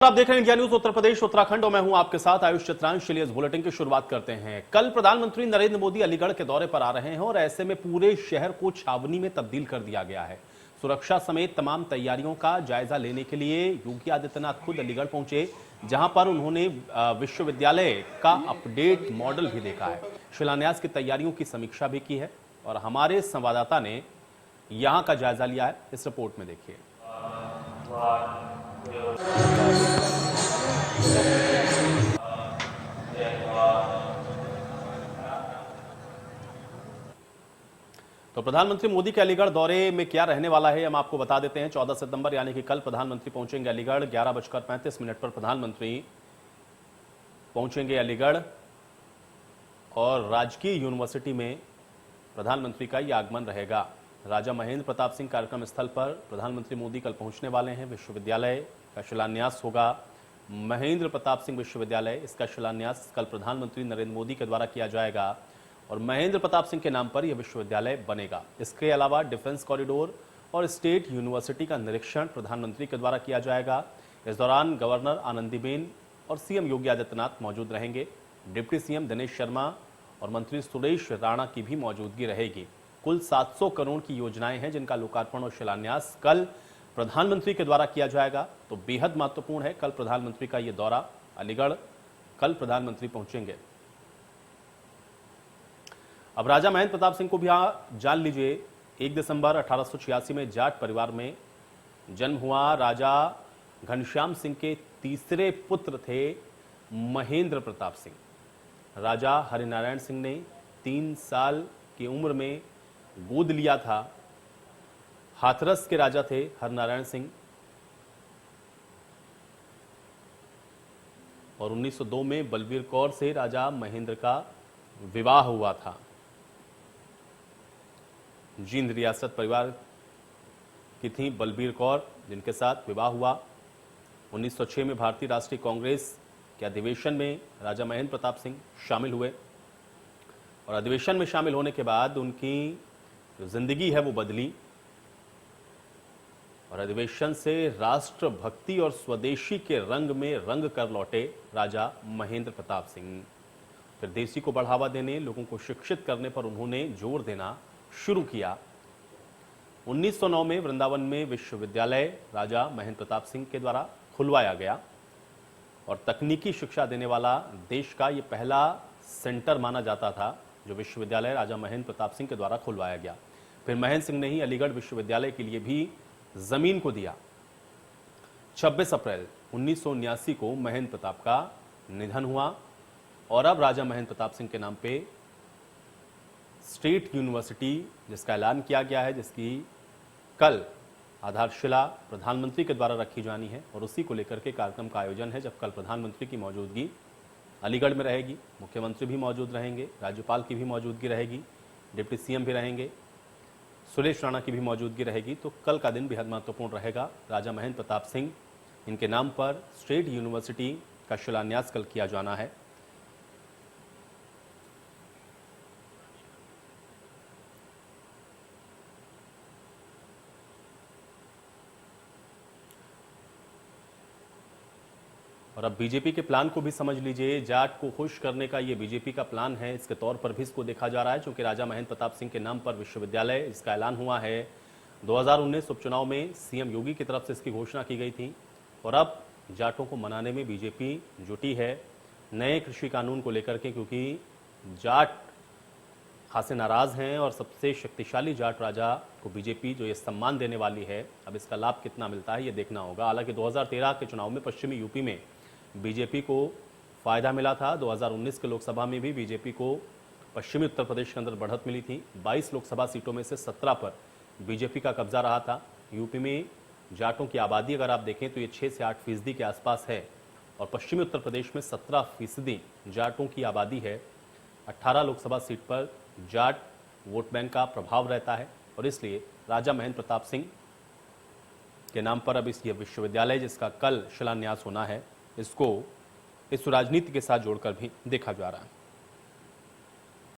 आप देख रहे हैं इंडिया न्यूज उत्तर प्रदेश उत्तराखंड और मैं हूं आपके साथ आयुष चित्रांश। चलिए इस बुलेटिन की शुरुआत करते हैं। कल प्रधानमंत्री नरेंद्र मोदी अलीगढ़ के दौरे पर आ रहे हैं और ऐसे में पूरे शहर को छावनी में तब्दील कर दिया गया है। सुरक्षा समेत तमाम तैयारियों का जायजा लेने के लिए योगी आदित्यनाथ खुद अलीगढ़ पहुंचे, जहां पर उन्होंने विश्वविद्यालय का अपडेट मॉडल भी देखा है, शिलान्यास की तैयारियों की समीक्षा भी की है और हमारे संवाददाता ने यहां का जायजा लिया है। इस रिपोर्ट में देखिए। तो प्रधानमंत्री मोदी के अलीगढ़ दौरे में क्या रहने वाला है हम आपको बता देते हैं। 14 सितंबर यानी कि कल प्रधानमंत्री पहुंचेंगे अलीगढ़। 11:35 पर प्रधानमंत्री पहुंचेंगे अलीगढ़ और राजकीय यूनिवर्सिटी में प्रधानमंत्री का यह आगमन रहेगा। राजा महेंद्र प्रताप सिंह कार्यक्रम स्थल पर प्रधानमंत्री मोदी कल पहुंचने वाले हैं। विश्वविद्यालय का शिलान्यास होगा। महेंद्र प्रताप सिंह विश्वविद्यालय, इसका शिलान्यास कल प्रधानमंत्री नरेंद्र मोदी के द्वारा किया जाएगा और महेंद्र प्रताप सिंह के नाम पर यह विश्वविद्यालय बनेगा। इसके अलावा डिफेंस कॉरिडोर और स्टेट यूनिवर्सिटी का निरीक्षण प्रधानमंत्री के द्वारा किया जाएगा। इस दौरान गवर्नर आनंदीबेन और सीएम योगी आदित्यनाथ मौजूद रहेंगे। डिप्टी सीएम दिनेश शर्मा और मंत्री सुरेश राणा की भी मौजूदगी रहेगी। कुल 700 करोड़ की योजनाएं हैं जिनका लोकार्पण और शिलान्यास कल प्रधानमंत्री के द्वारा किया जाएगा। तो बेहद महत्वपूर्ण है कल प्रधानमंत्री का यह दौरा अलीगढ़। कल प्रधानमंत्री पहुंचेंगे। अब राजा महेंद्र प्रताप सिंह को भी जान लीजिए। 1 दिसंबर 1886 में जाट परिवार में जन्म हुआ। राजा घनश्याम सिंह के तीसरे पुत्र थे महेंद्र प्रताप सिंह। राजा हरिनारायण सिंह ने 3 साल की उम्र में गोद लिया था। हाथरस के राजा थे हरिनारायण सिंह और 1902 में बलबीर कौर से राजा महेंद्र का विवाह हुआ था। जींद रियासत परिवार की थी बलबीर कौर, जिनके साथ विवाह हुआ। 1906 में भारतीय राष्ट्रीय कांग्रेस के अधिवेशन में राजा महेंद्र प्रताप सिंह शामिल हुए और अधिवेशन में शामिल होने के बाद उनकी जो जिंदगी है वो बदली और अधिवेशन से राष्ट्रभक्ति और स्वदेशी के रंग में रंग कर लौटे राजा महेंद्र प्रताप सिंह। फिर देशी को बढ़ावा देने, लोगों को शिक्षित करने पर उन्होंने जोर देना शुरू किया। 1909 में वृंदावन में विश्वविद्यालय राजा महेंद्र प्रताप सिंह के द्वारा खुलवाया गया और तकनीकी शिक्षा देने वाला देश का यह पहला सेंटर माना जाता था जो विश्वविद्यालय राजा महेंद्र प्रताप सिंह के द्वारा खुलवाया गया। फिर महेंद्र सिंह ने ही अलीगढ़ विश्वविद्यालय के लिए भी जमीन को दिया। 26 अप्रैल 1979 को महेंद्र प्रताप का निधन हुआ और अब राजा महेंद्र प्रताप सिंह के नाम पे स्टेट यूनिवर्सिटी जिसका ऐलान किया गया है, जिसकी कल आधारशिला प्रधानमंत्री के द्वारा रखी जानी है और उसी को लेकर के कार्यक्रम का आयोजन है। जब कल प्रधानमंत्री की मौजूदगी अलीगढ़ में रहेगी, मुख्यमंत्री भी मौजूद रहेंगे, राज्यपाल की भी मौजूदगी रहेगी, डिप्टी सीएम भी रहेंगे, सुरेश राणा की भी मौजूदगी रहेगी। तो कल का दिन बेहद महत्वपूर्ण रहेगा। राजा महेंद्र प्रताप सिंह, इनके नाम पर स्टेट यूनिवर्सिटी का शिलान्यास कल किया जाना है। और अब बीजेपी के प्लान को भी समझ लीजिए। जाट को खुश करने का ये बीजेपी का प्लान है, इसके तौर पर भी इसको देखा जा रहा है, क्योंकि राजा महेंद्र प्रताप सिंह के नाम पर विश्वविद्यालय इसका ऐलान हुआ है। 2019 उपचुनाव में सीएम योगी की तरफ से इसकी घोषणा की गई थी और अब जाटों को मनाने में बीजेपी जुटी है नए कृषि कानून को लेकर के, क्योंकि जाट खासे नाराज हैं और सबसे शक्तिशाली जाट राजा को बीजेपी जो ये सम्मान देने वाली है, अब इसका लाभ कितना मिलता है ये देखना होगा। हालांकि 2013 के चुनाव में पश्चिमी यूपी में बीजेपी को फायदा मिला था। 2019 के लोकसभा में भी बीजेपी को पश्चिमी उत्तर प्रदेश के अंदर बढ़त मिली थी। 22 लोकसभा सीटों में से 17 पर बीजेपी का कब्जा रहा था। यूपी में जाटों की आबादी अगर आप देखें तो ये 6 से 8% के आसपास है और पश्चिमी उत्तर प्रदेश में 17% जाटों की आबादी है। 18 लोकसभा सीट पर जाट वोट बैंक का प्रभाव रहता है और इसलिए राजा महेंद्र प्रताप सिंह के नाम पर अब इस विश्वविद्यालय जिसका कल शिलान्यास होना है, इसको इस राजनीति के साथ जोड़कर भी देखा जा रहा है।